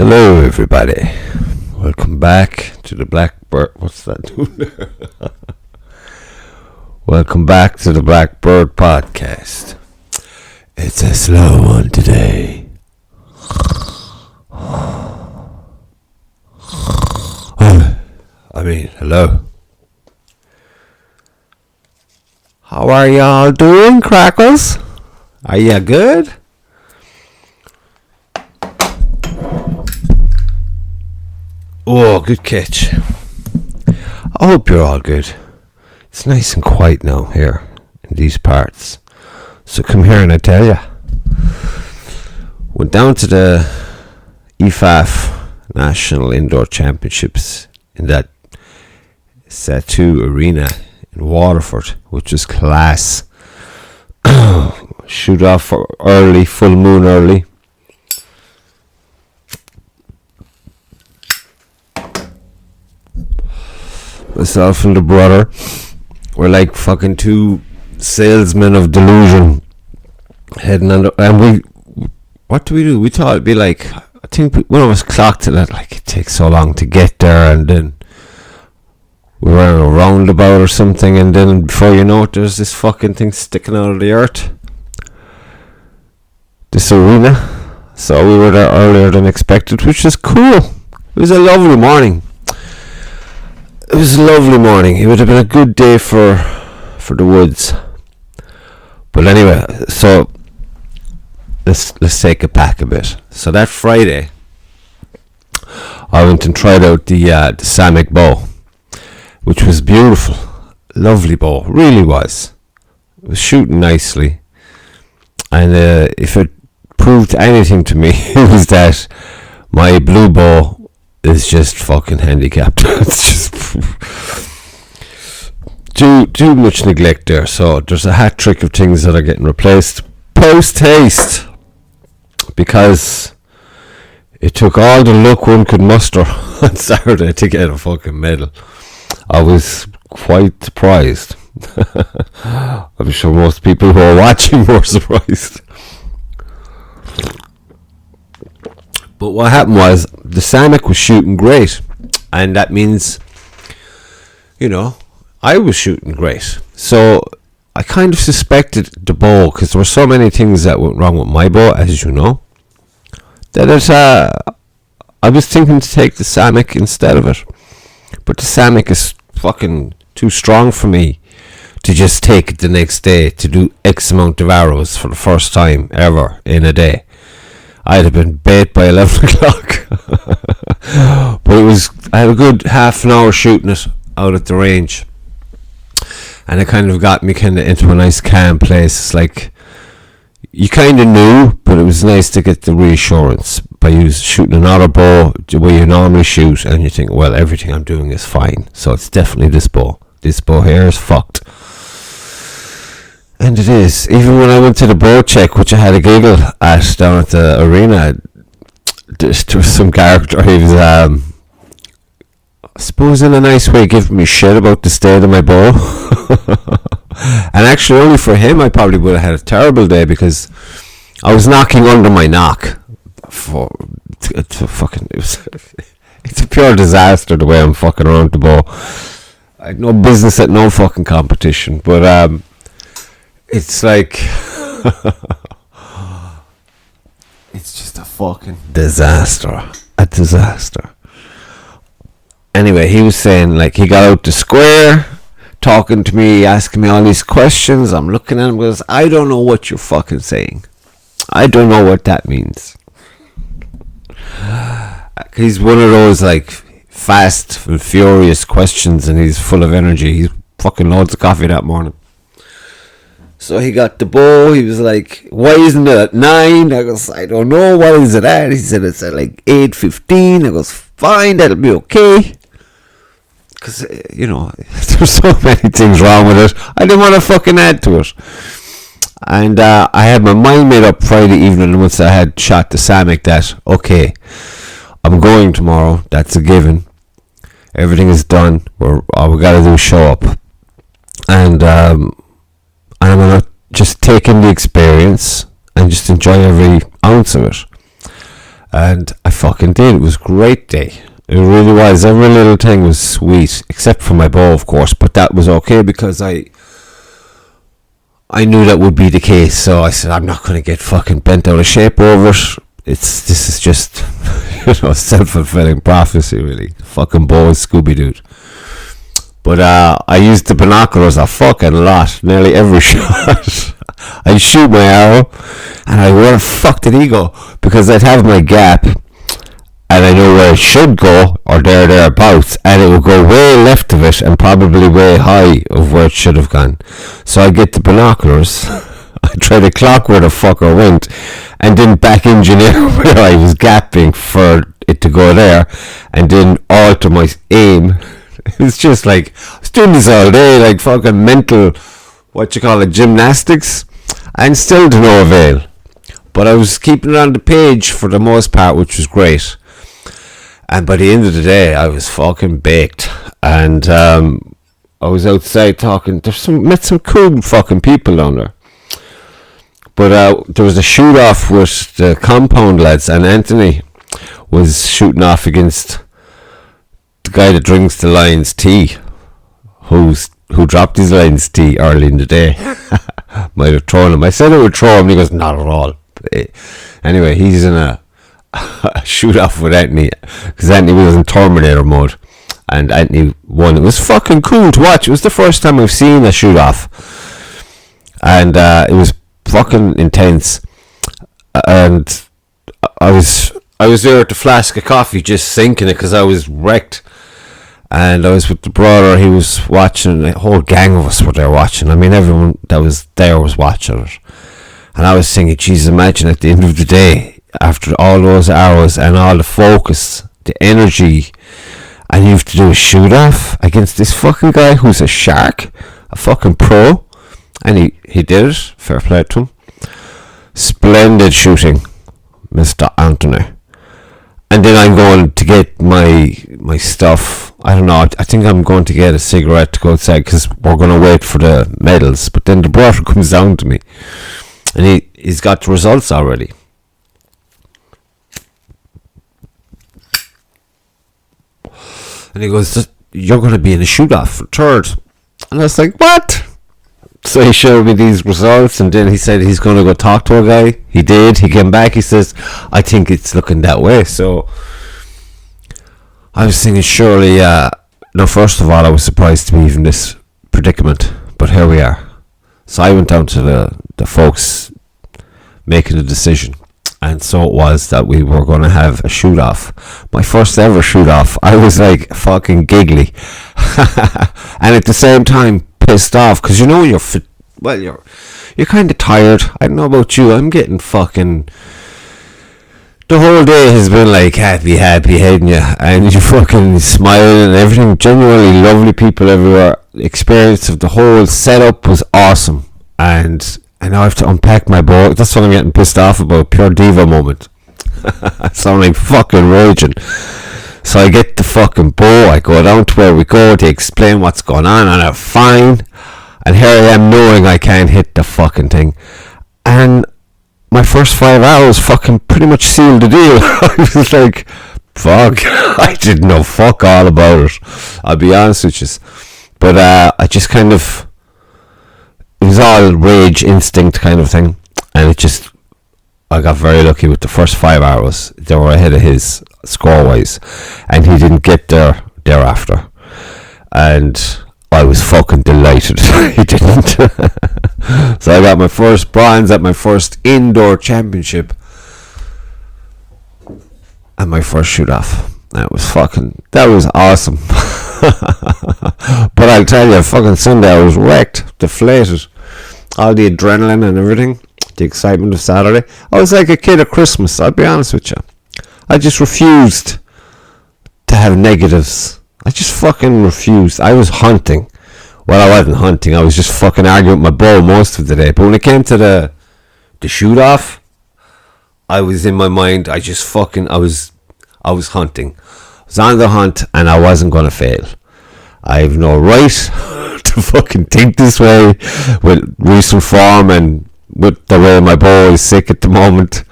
Hello everybody, welcome back to the Blackbird, what's that doing there? Welcome back to the Blackbird Podcast. It's a slow one today. Hello. How are y'all doing, crackles? Are ya good? Oh, good catch. I hope you're all good. It's nice and quiet now here in these parts. So come here and I tell ya. Went down to the IFAF National Indoor Championships in that SETU Arena in Waterford, which is class. Shoot off for early, full moon early. Myself and the brother were like fucking two salesmen of delusion heading on and what do? We thought it'd be like, I think one of us clocked it at like it takes so long to get there, and then we were on a roundabout or something, and then before you know it there's this fucking thing sticking out of the earth, this arena. So we were there earlier than expected, which is cool. It was a lovely morning. It was a lovely morning. It would have been a good day for the woods. But anyway, so let's take it back a bit. So that Friday, I went and tried out the Samick bow, which was beautiful, lovely bow, really was. It was shooting nicely, and if it proved anything to me, it was that my blue bow is just fucking handicapped. It's just too much neglect there. So there's a hat trick of things that are getting replaced post haste, because it took all the luck one could muster on Saturday to get a fucking medal. I was quite surprised. I'm sure most people who are watching were surprised. But what happened was the Samick was shooting great, and that means, I was shooting great. So I kind of suspected the bow, because there were so many things that went wrong with my bow, as you know, that I was thinking to take the Samick instead of it. But the Samick is fucking too strong for me to just take it the next day to do X amount of arrows for the first time ever in a day. I'd have been bait by 11 o'clock. But I had a good half an hour shooting it out at the range. And it kind of got me into a nice calm place. It's like, you kind of knew, but it was nice to get the reassurance by shooting another bow the way you normally shoot, and you think, well, everything I'm doing is fine. So it's definitely this bow. This bow here is fucked. And it is. Even when I went to the bow check, which I had a giggle at down at the arena, there was some character. He was, I suppose in a nice way, giving me shit about the state of my bow. And actually, only for him, I probably would have had a terrible day, because I was knocking under my knock. It's a pure disaster the way I'm fucking around the bow. I had no business at no fucking competition, but it's like it's just a fucking disaster. A disaster. Anyway, he was saying, like, he got out the square, talking to me, asking me all these questions. I'm looking at him, because I don't know what you're fucking saying. I don't know what that means. He's one of those, like, fast and furious questions, and he's full of energy. He's fucking loads of coffee that morning. So he got the bow. He was like, why isn't it at 9? I goes, I don't know, what is it at? He said it's at like 8:15. I goes, fine, that'll be okay. Because, there's so many things wrong with it. I didn't want to fucking add to it. And I had my mind made up Friday evening, once I had shot the Samick, that, okay, I'm going tomorrow. That's a given. Everything is done. All we got to do is show up. And I'm going to just take in the experience and just enjoy every ounce of it. And I fucking did. It was a great day. It really was. Every little thing was sweet, except for my bow, of course. But that was okay because I knew that would be the case. So I said, I'm not going to get fucking bent out of shape over it. This is just, self-fulfilling prophecy, really. Fucking bow is Scooby-Doo. But I used the binoculars a fucking lot, nearly every shot. I'd shoot my arrow, and where the fuck did he go? Because I'd have my gap, and I know where it should go, or thereabouts, and it would go way left of it, and probably way high of where it should have gone. So I get the binoculars, I try to clock where the fucker went, and then back engineer where I was gapping for it to go there, and then alter my aim. It's just like, I was doing this all day, like fucking mental, gymnastics, and still to no avail. But I was keeping it on the page for the most part, which was great. And by the end of the day, I was fucking baked. And I was outside talking, met some cool fucking people down there. But there was a shoot-off with the compound lads, and Anthony was shooting off against the guy that drinks the Lion's tea, who dropped his Lion's tea early in the day. Might have thrown him. I said I would throw him, and he goes, not at all. Anyway, he's in a shoot-off with Anthony, because Anthony was in Terminator mode, and Anthony won. It was fucking cool to watch. It was the first time I've seen a shoot-off, and it was fucking intense. And I was there at the flask of coffee, just sinking it, because I was wrecked. And I was with the brother, he was watching, a whole gang of us were there watching. I mean, everyone that was there was watching it. And I was thinking, Jesus, imagine at the end of the day, after all those hours and all the focus, the energy, and you have to do a shoot-off against this fucking guy who's a shark, a fucking pro. And he did it, fair play to him. Splendid shooting, Mr. Anthony. And then I'm going to get my stuff. I don't know. I think I'm going to get a cigarette to go outside because we're going to wait for the medals. But then the brother comes down to me, and he's got the results already. And he goes, "You're going to be in a shoot-off for third." And I was like, "What?" So he showed me these results, and then he said he's going to go talk to a guy. He did. He came back. He says, I think it's looking that way. So I was thinking, surely, first of all, I was surprised to be even this predicament. But here we are. So I went down to the folks making a decision. And so it was that we were going to have a shoot-off. My first ever shoot-off. I was like fucking giggly. And at the same time, pissed off, because you're kind of tired. I don't know about you, I'm getting fucking, the whole day has been like happy hitting you, and you fucking smiling and everything, genuinely lovely people everywhere. The experience of the whole setup was awesome, and now I have to unpack my bow. That's what I'm getting pissed off about, pure diva moment. So I'm like fucking raging. So I get the fucking bow, I go down to where we go, they explain what's going on, and I'm fine. And here I am knowing I can't hit the fucking thing. And my first 5 hours fucking pretty much sealed the deal. I was like, fuck, I didn't know fuck all about it. I'll be honest with you. But I just kind of, it was all rage instinct kind of thing. And I got very lucky with the first 5 hours. They were ahead of his score-wise, and he didn't get there thereafter. And I was fucking delighted he didn't. So I got my first bronze at my first indoor championship, and my first shoot-off. That was awesome. But I'll tell you, fucking Sunday I was wrecked, deflated. All the adrenaline and everything, the excitement of Saturday. I was like a kid at Christmas, I'll be honest with you. I just refused to have negatives. I just fucking refused. I was hunting. Well, I wasn't hunting. I was just fucking arguing with my bow most of the day. But when it came to the shoot-off, I was in my mind. I was hunting. I was on the hunt, and I wasn't going to fail. I have no right to fucking think this way with recent form and with the way my bow is sick at the moment.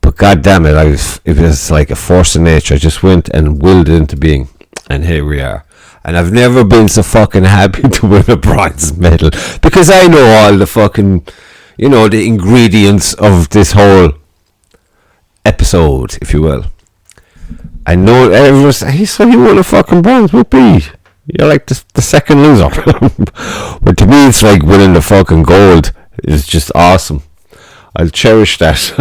But god damn it, it was like a force of nature. I just went and willed it into being. And here we are. And I've never been so fucking happy to win a bronze medal. Because I know all the fucking, the ingredients of this whole episode, if you will. I know everyone's, he said he won a fucking bronze. Whoopee. You're like the second loser. But to me, it's like winning the fucking gold. It's just awesome. I'll cherish that.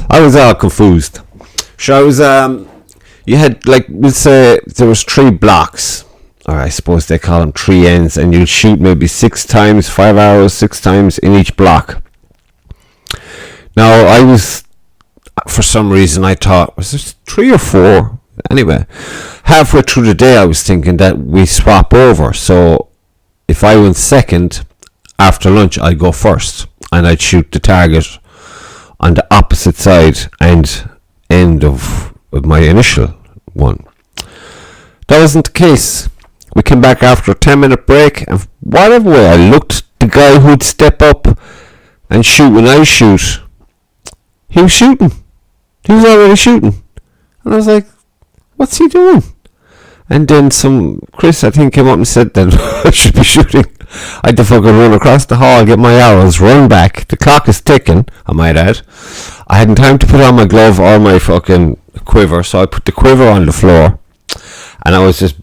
I was all confused. So I was, you had, like, we'll say there was 3 blocks, or I suppose they call them 3 ends, and you'd shoot maybe 6 times, 5 arrows, 6 times in each block. Now, I was, for some reason, I thought, was there 3 or 4? Anyway, halfway through the day I was thinking that we swap over, so if I went second after lunch I'd go first and I'd shoot the target on the opposite side and end of my initial one. That wasn't the case. We came back after a 10-minute break, and whatever way I looked, the guy who'd step up and shoot when I shoot, he was shooting. He was already shooting. And I was like, what's he doing? And then Chris, I think, came up and said that I should be shooting. I had to fucking run across the hall, get my arrows, run back. The clock is ticking, I might add. I hadn't time to put on my glove or my fucking quiver, so I put the quiver on the floor. And I was just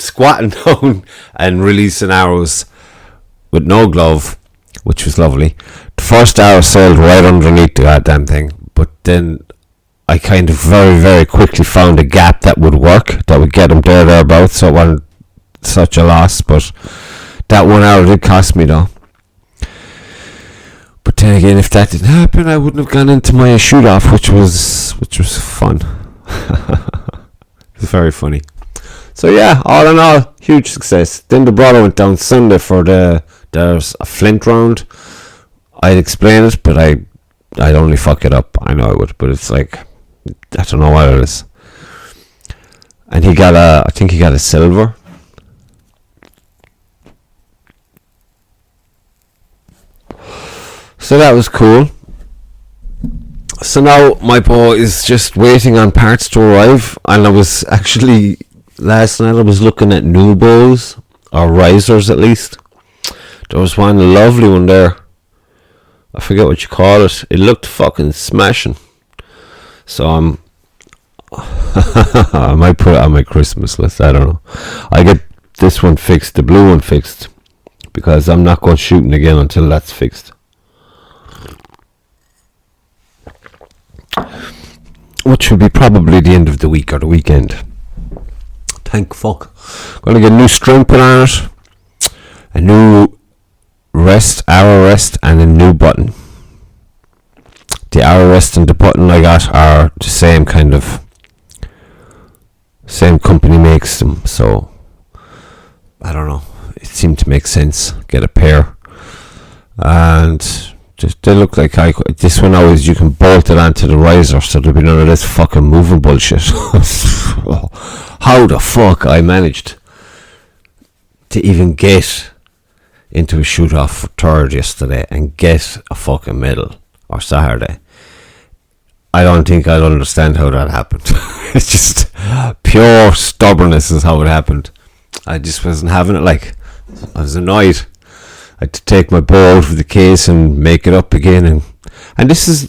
squatting down and releasing arrows with no glove, which was lovely. The first arrow sailed right underneath the goddamn thing, but then I kind of very, very quickly found a gap that would work, that would get him thereabouts, so it wasn't such a loss. But that 1 arrow did cost me though. But then again, if that didn't happen, I wouldn't have gone into my shoot off, which was fun. It was very funny. So yeah, all in all, huge success. Then the brother went down Sunday for there's a flint round. I'd explain it, but I'd only fuck it up. I know I would, but it's like, I don't know what it is. And I think he got a silver. So that was cool. So now my bow is just waiting on parts to arrive, and I was actually, last night I was looking at new bows, or risers at least. There was one lovely one there. I forget what you call it. It looked fucking smashing. So I might put it on my Christmas list. I don't know. I get this one fixed, the blue one fixed, because I'm not going shooting again until that's fixed. Which will be probably the end of the week or the weekend. Thank fuck. Gonna get a new string put on it, a new arrow rest, and a new button. The arrow rest and the button I got are the same company makes them, so I don't know, it seemed to make sense. Get a pair, and just they look like this one now is you can bolt it onto the riser, so there'll be none of this fucking moving bullshit. How the fuck I managed to even get into a shoot off for third yesterday and get a fucking medal, or Saturday, I don't think I'll understand how that happened. It's just pure stubbornness is how it happened. I just wasn't having it. Like, I was annoyed. I had to take my bow out of the case and make it up again, and this is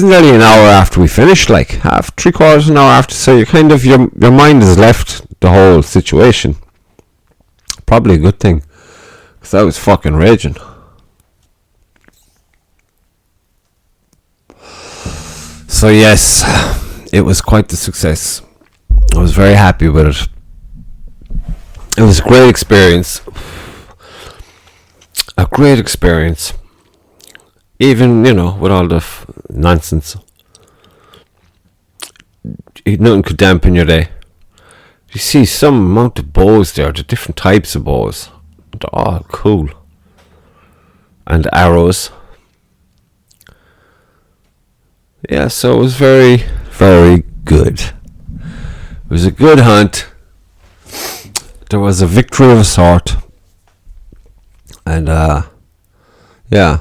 nearly an hour after we finished, like three-quarters an hour after, so you kind of, your mind has left the whole situation. Probably a good thing, because I was fucking raging. So yes, it was quite the success. I was very happy with it. It was a great experience. A great experience. Even, with all the nonsense. Nothing could dampen your day. You see some amount of bows there, the different types of bows. They're all cool. And arrows. Yeah, so it was very, very good. It was a good hunt. there was a victory of a sort. And yeah.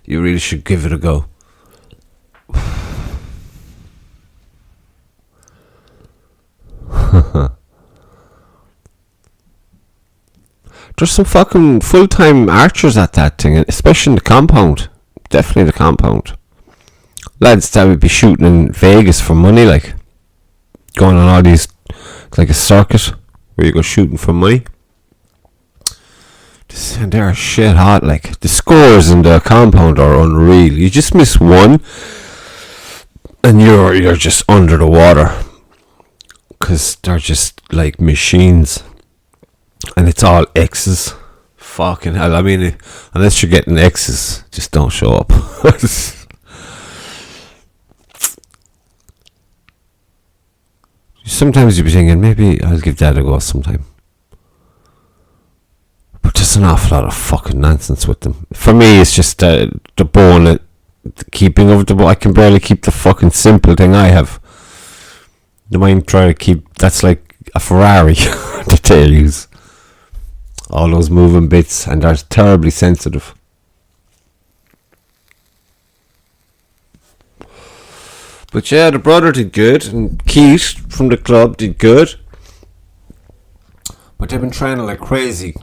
You really should give it a go. There's some fucking full-time archers at that thing, especially in the compound. Definitely the compound. Lads that would be shooting in Vegas for money, like going on all these, like a circuit where you go shooting for money. And they're shit hot. Like the scores in the compound are unreal. You just miss one, and you're just under the water, because they're just like machines. And it's all X's. Fucking hell. I mean, unless you're getting X's, just don't show up. Sometimes you'll be thinking, maybe I'll give that a go sometime. But there's an awful lot of fucking nonsense with them. For me, it's just the bow and the keeping of the bow. I can barely keep the fucking simple thing I have. The mind try to keep, that's like a Ferrari that they use. All those moving bits, and they're terribly sensitive. But yeah, the brother did good, and Keith from the club did good. But they've been training like crazy,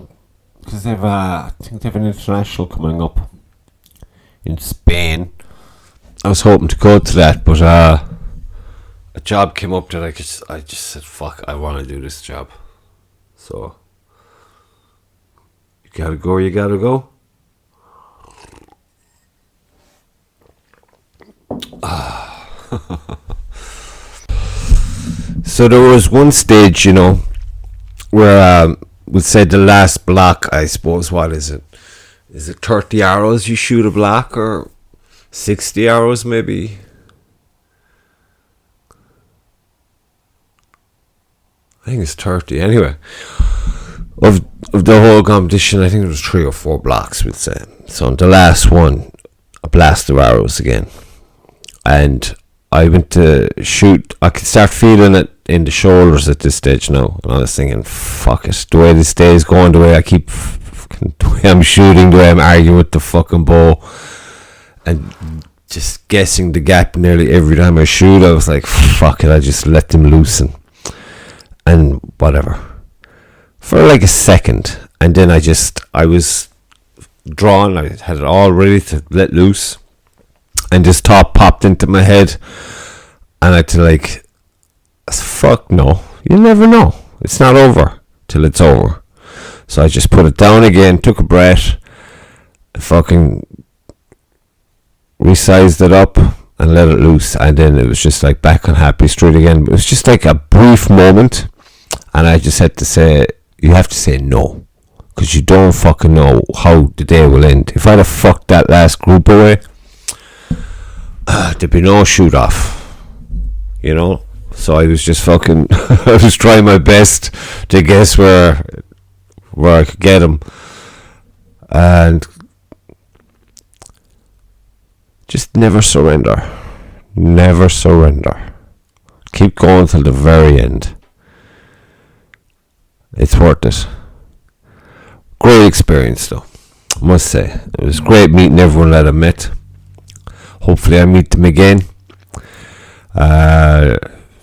because they've, I think they've an international coming up in Spain. I was hoping to go to that, but a job came up that I just said, fuck, I want to do this job. So you gotta go. So there was one stage, you know, where we'll say the last block, I suppose. What is it? Is it 30 arrows you shoot a block, or 60 arrows maybe? I think it's 30 anyway. Of the whole competition, I think it was 3 or 4 blocks, we'd say. So on the last one, a blast of arrows again. And I went to shoot. I could start feeling it in the shoulders at this stage now. And I was thinking, fuck it. The way this day is going, the way I keep, the way I'm shooting, the way I'm arguing with the fucking bow, and just guessing the gap nearly every time I shoot, I was like, fuck it, I just let them loosen. And whatever. For like a second. And then I was drawn. I had it all ready to let loose. And this thought popped into my head. And I had to like, fuck no. You never know. It's not over till it's over. So I just put it down again, took a breath, and fucking resized it up and let it loose. And then it was just like back on Happy Street again. It was just like a brief moment. And I just had to say, you have to say no. Because you don't fucking know how the day will end. If I'd have fucked that last group away, there'd be no shoot off. You know? So I was just fucking, I was trying my best to guess where I could get him. And just never surrender. Never surrender. Keep going till the very end. It's worth it. Great experience though, I must say. It was great meeting everyone that I met. Hopefully I meet them again.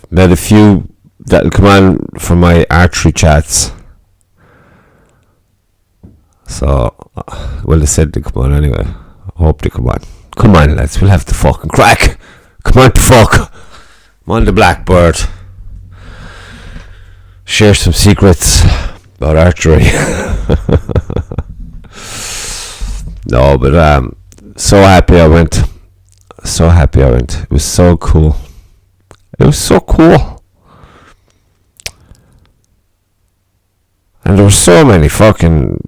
Met a few that'll come on for my archery chats. So, well, they said they come on anyway. I hope they come on. Come on, lads, we'll have the fucking crack. Come on, the fuck. I'm on the Blackbird. Share some secrets about archery. No, but so happy I went. So happy I went. It was so cool. It was so cool. And there was so many fucking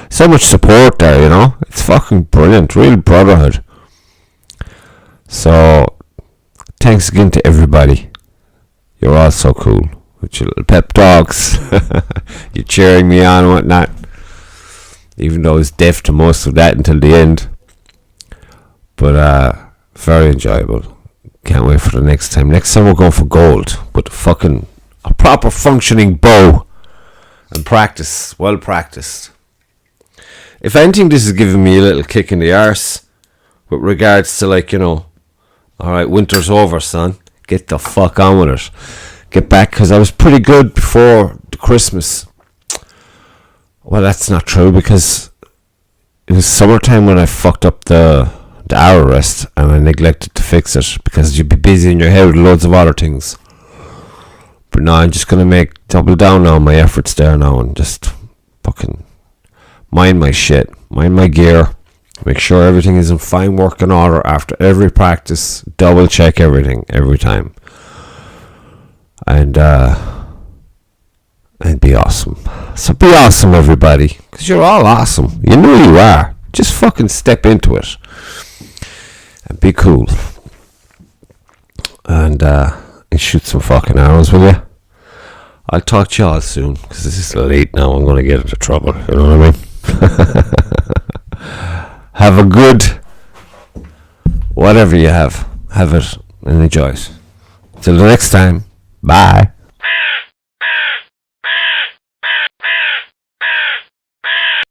so much support there, you know. It's fucking brilliant. Real brotherhood. So thanks again to everybody. You're all so cool. With your little pep talks. You're cheering me on and whatnot. Even though I was deaf to most of that until the end. But very enjoyable. Can't wait for the next time. Next time we're going for gold. With a proper functioning bow. And practice. Well practiced. If anything, this is giving me a little kick in the arse. With regards to alright, winter's over, son. Get the fuck on with it. Get back, because I was pretty good before the Christmas. Well, that's not true, because it was summertime when I fucked up the hour rest, and I neglected to fix it, because you'd be busy in your head with loads of other things. But now I'm just going to double down on my efforts there now, and just fucking mind my shit, mind my gear, make sure everything is in fine working order after every practice, double check everything every time, and be awesome. So be awesome, everybody, because you're all awesome. You know you are. Just fucking step into it and be cool, and shoot some fucking arrows, will you? I'll talk to y'all soon, because this is late now. I'm going to get into trouble, you know what I mean? Have a good whatever you have it and enjoy it. Till the next time, bye.